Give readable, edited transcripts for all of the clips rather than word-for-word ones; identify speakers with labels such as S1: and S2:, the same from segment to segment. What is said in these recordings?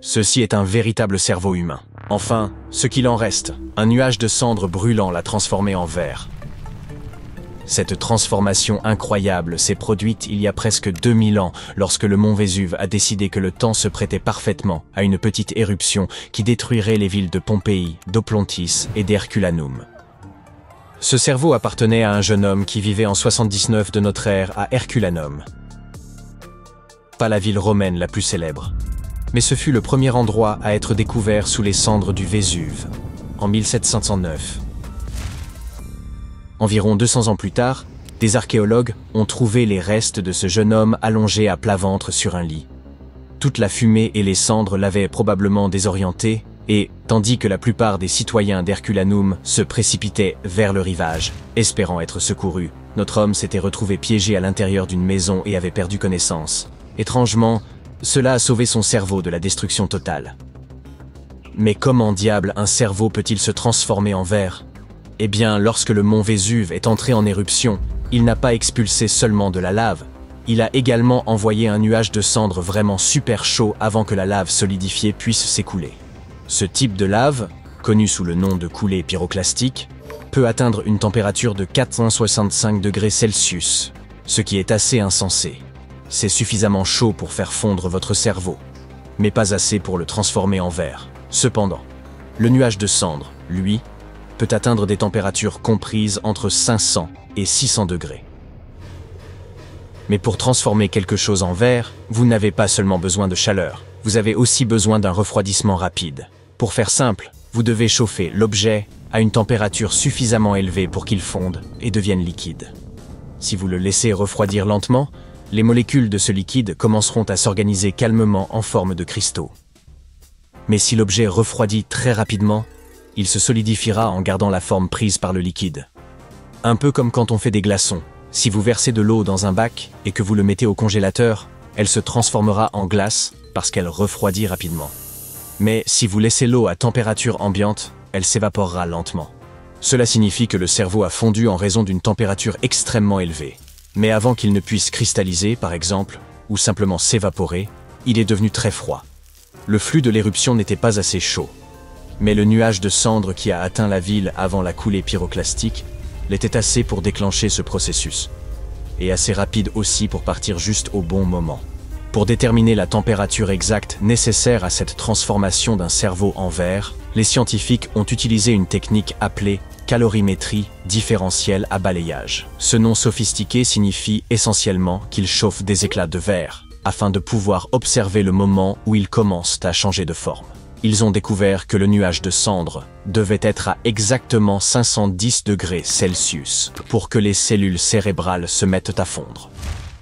S1: Ceci est un véritable cerveau humain. Enfin, ce qu'il en reste, un nuage de cendres brûlant l'a transformé en verre. Cette transformation incroyable s'est produite il y a presque 2000 ans lorsque le mont Vésuve a décidé que le temps se prêtait parfaitement à une petite éruption qui détruirait les villes de Pompéi, d'Oplontis et d'Herculanum. Ce cerveau appartenait à un jeune homme qui vivait en 79 de notre ère à Herculanum. Pas la ville romaine la plus célèbre, mais ce fut le premier endroit à être découvert sous les cendres du Vésuve, en 1709. Environ 200 ans plus tard, des archéologues ont trouvé les restes de ce jeune homme allongé à plat ventre sur un lit. Toute la fumée et les cendres l'avaient probablement désorienté et, tandis que la plupart des citoyens d'Herculanum se précipitaient vers le rivage, espérant être secourus, notre homme s'était retrouvé piégé à l'intérieur d'une maison et avait perdu connaissance. Étrangement, cela a sauvé son cerveau de la destruction totale. Mais comment diable un cerveau peut-il se transformer en verre ? Eh bien, lorsque le mont Vésuve est entré en éruption, il n'a pas expulsé seulement de la lave, il a également envoyé un nuage de cendres vraiment super chaud avant que la lave solidifiée puisse s'écouler. Ce type de lave, connu sous le nom de coulée pyroclastique, peut atteindre une température de 465 degrés Celsius, ce qui est assez insensé. C'est suffisamment chaud pour faire fondre votre cerveau, mais pas assez pour le transformer en verre. Cependant, le nuage de cendres, lui, peut atteindre des températures comprises entre 500 et 600 degrés. Mais pour transformer quelque chose en verre, vous n'avez pas seulement besoin de chaleur, vous avez aussi besoin d'un refroidissement rapide. Pour faire simple, vous devez chauffer l'objet à une température suffisamment élevée pour qu'il fonde et devienne liquide. Si vous le laissez refroidir lentement, les molécules de ce liquide commenceront à s'organiser calmement en forme de cristaux. Mais si l'objet refroidit très rapidement, il se solidifiera en gardant la forme prise par le liquide. Un peu comme quand on fait des glaçons. Si vous versez de l'eau dans un bac et que vous le mettez au congélateur, elle se transformera en glace parce qu'elle refroidit rapidement. Mais si vous laissez l'eau à température ambiante, elle s'évaporera lentement. Cela signifie que le cerveau a fondu en raison d'une température extrêmement élevée. Mais avant qu'il ne puisse cristalliser, par exemple, ou simplement s'évaporer, il est devenu très froid. Le flux de l'éruption n'était pas assez chaud. Mais le nuage de cendres qui a atteint la ville avant la coulée pyroclastique l'était assez pour déclencher ce processus, et assez rapide aussi pour partir juste au bon moment. Pour déterminer la température exacte nécessaire à cette transformation d'un cerveau en verre, les scientifiques ont utilisé une technique appelée calorimétrie différentielle à balayage. Ce nom sophistiqué signifie essentiellement qu'ils chauffent des éclats de verre, afin de pouvoir observer le moment où ils commencent à changer de forme. Ils ont découvert que le nuage de cendres devait être à exactement 510 degrés Celsius pour que les cellules cérébrales se mettent à fondre.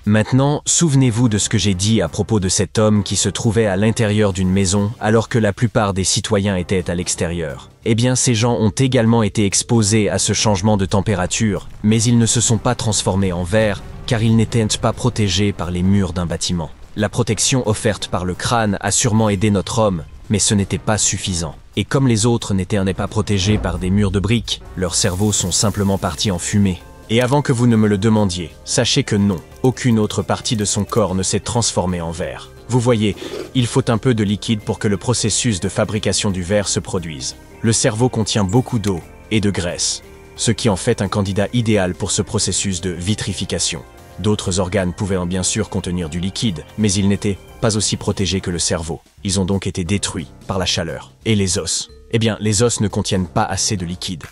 S1: Maintenant, souvenez-vous de ce que j'ai dit à propos de cet homme qui se trouvait à l'intérieur d'une maison alors que la plupart des citoyens étaient à l'extérieur. Eh bien, ces gens ont également été exposés à ce changement de température, mais ils ne se sont pas transformés en verre car ils n'étaient pas protégés par les murs d'un bâtiment. La protection offerte par le crâne a sûrement aidé notre homme, mais ce n'était pas suffisant. Et comme les autres n'étaient pas protégés par des murs de briques, leurs cerveaux sont simplement partis en fumée. Et avant que vous ne me le demandiez, sachez que non, aucune autre partie de son corps ne s'est transformée en verre. Vous voyez, il faut un peu de liquide pour que le processus de fabrication du verre se produise. Le cerveau contient beaucoup d'eau et de graisse, ce qui en fait un candidat idéal pour ce processus de vitrification. D'autres organes pouvaient bien sûr contenir du liquide, mais ils n'étaient pas aussi protégés que le cerveau. Ils ont donc été détruits par la chaleur. Et les os? Eh bien, les os ne contiennent pas assez de liquide.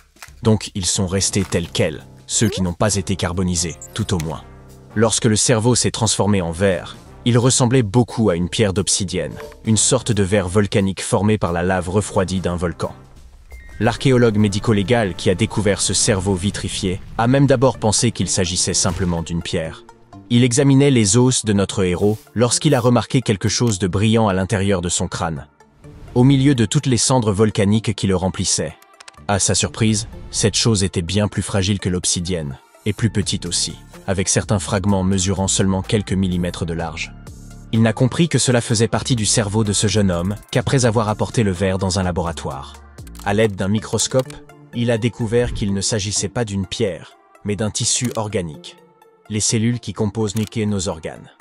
S1: Donc, ils sont restés tels quels, ceux qui n'ont pas été carbonisés, tout au moins. Lorsque le cerveau s'est transformé en verre, il ressemblait beaucoup à une pierre d'obsidienne, une sorte de verre volcanique formé par la lave refroidie d'un volcan. L'archéologue médico-légal qui a découvert ce cerveau vitrifié a même d'abord pensé qu'il s'agissait simplement d'une pierre. Il examinait les os de notre héros lorsqu'il a remarqué quelque chose de brillant à l'intérieur de son crâne, au milieu de toutes les cendres volcaniques qui le remplissaient. À sa surprise, cette chose était bien plus fragile que l'obsidienne, et plus petite aussi, avec certains fragments mesurant seulement quelques millimètres de large. Il n'a compris que cela faisait partie du cerveau de ce jeune homme qu'après avoir apporté le verre dans un laboratoire. À l'aide d'un microscope, il a découvert qu'il ne s'agissait pas d'une pierre, mais d'un tissu organique, les cellules qui composent nos organes.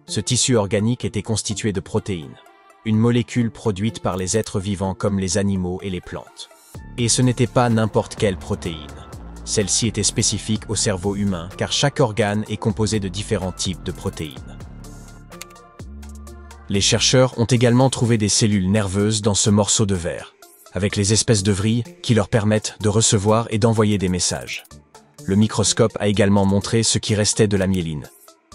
S1: Ce tissu organique était constitué de protéines, une molécule produite par les êtres vivants comme les animaux et les plantes. Et ce n'était pas n'importe quelle protéine. Celle-ci était spécifique au cerveau humain car chaque organe est composé de différents types de protéines. Les chercheurs ont également trouvé des cellules nerveuses dans ce morceau de verre, avec les espèces de vrilles qui leur permettent de recevoir et d'envoyer des messages. Le microscope a également montré ce qui restait de la myéline,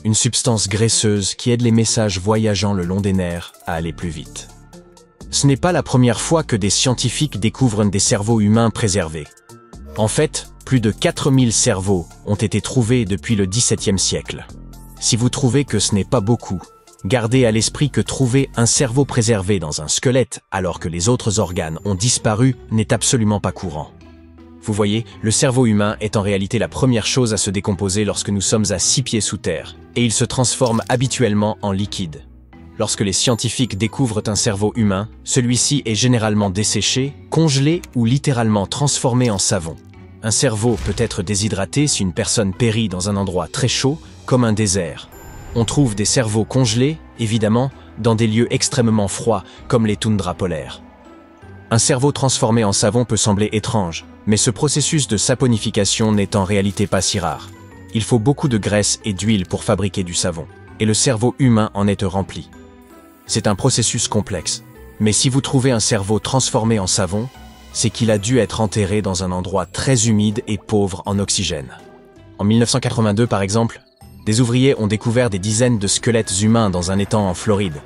S1: une substance graisseuse qui aide les messages voyageant le long des nerfs à aller plus vite. Ce n'est pas la première fois que des scientifiques découvrent des cerveaux humains préservés. En fait, plus de 4000 cerveaux ont été trouvés depuis le XVIIe siècle. Si vous trouvez que ce n'est pas beaucoup, gardez à l'esprit que trouver un cerveau préservé dans un squelette alors que les autres organes ont disparu n'est absolument pas courant. Vous voyez, le cerveau humain est en réalité la première chose à se décomposer lorsque nous sommes à 6 pieds sous terre, et il se transforme habituellement en liquide. Lorsque les scientifiques découvrent un cerveau humain, celui-ci est généralement desséché, congelé ou littéralement transformé en savon. Un cerveau peut être déshydraté si une personne périt dans un endroit très chaud, comme un désert. On trouve des cerveaux congelés, évidemment, dans des lieux extrêmement froids, comme les toundras polaires. Un cerveau transformé en savon peut sembler étrange, mais ce processus de saponification n'est en réalité pas si rare. Il faut beaucoup de graisse et d'huile pour fabriquer du savon, et le cerveau humain en est rempli. C'est un processus complexe, mais si vous trouvez un cerveau transformé en savon, c'est qu'il a dû être enterré dans un endroit très humide et pauvre en oxygène. En 1982 par exemple, des ouvriers ont découvert des dizaines de squelettes humains dans un étang en Floride.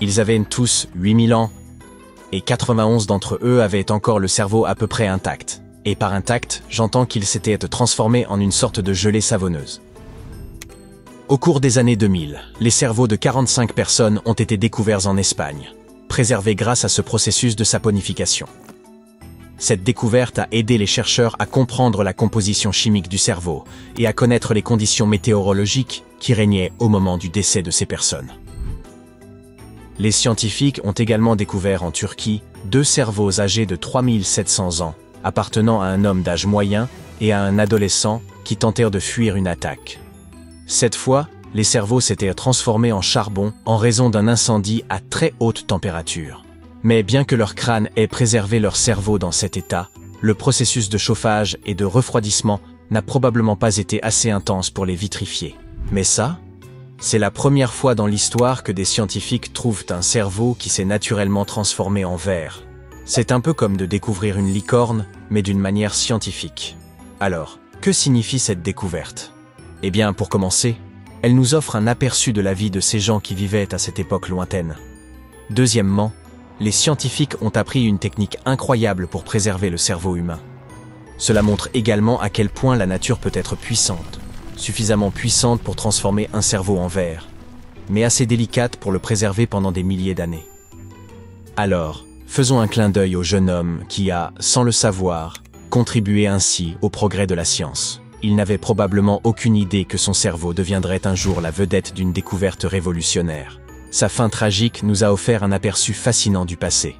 S1: Ils avaient tous 8000 ans, et 91 d'entre eux avaient encore le cerveau à peu près intact. Et par intact, j'entends qu'ils s'étaient transformés en une sorte de gelée savonneuse. Au cours des années 2000, les cerveaux de 45 personnes ont été découverts en Espagne, préservés grâce à ce processus de saponification. Cette découverte a aidé les chercheurs à comprendre la composition chimique du cerveau et à connaître les conditions météorologiques qui régnaient au moment du décès de ces personnes. Les scientifiques ont également découvert en Turquie 2 cerveaux âgés de 3700 ans, appartenant à un homme d'âge moyen et à un adolescent qui tentèrent de fuir une attaque. Cette fois, les cerveaux s'étaient transformés en charbon en raison d'un incendie à très haute température. Mais bien que leur crâne ait préservé leur cerveau dans cet état, le processus de chauffage et de refroidissement n'a probablement pas été assez intense pour les vitrifier. Mais ça, c'est la première fois dans l'histoire que des scientifiques trouvent un cerveau qui s'est naturellement transformé en verre. C'est un peu comme de découvrir une licorne, mais d'une manière scientifique. Alors, que signifie cette découverte? Eh bien, pour commencer, elle nous offre un aperçu de la vie de ces gens qui vivaient à cette époque lointaine. Deuxièmement, les scientifiques ont appris une technique incroyable pour préserver le cerveau humain. Cela montre également à quel point la nature peut être puissante, suffisamment puissante pour transformer un cerveau en verre, mais assez délicate pour le préserver pendant des milliers d'années. Alors, faisons un clin d'œil au jeune homme qui a, sans le savoir, contribué ainsi au progrès de la science. Il n'avait probablement aucune idée que son cerveau deviendrait un jour la vedette d'une découverte révolutionnaire. Sa fin tragique nous a offert un aperçu fascinant du passé.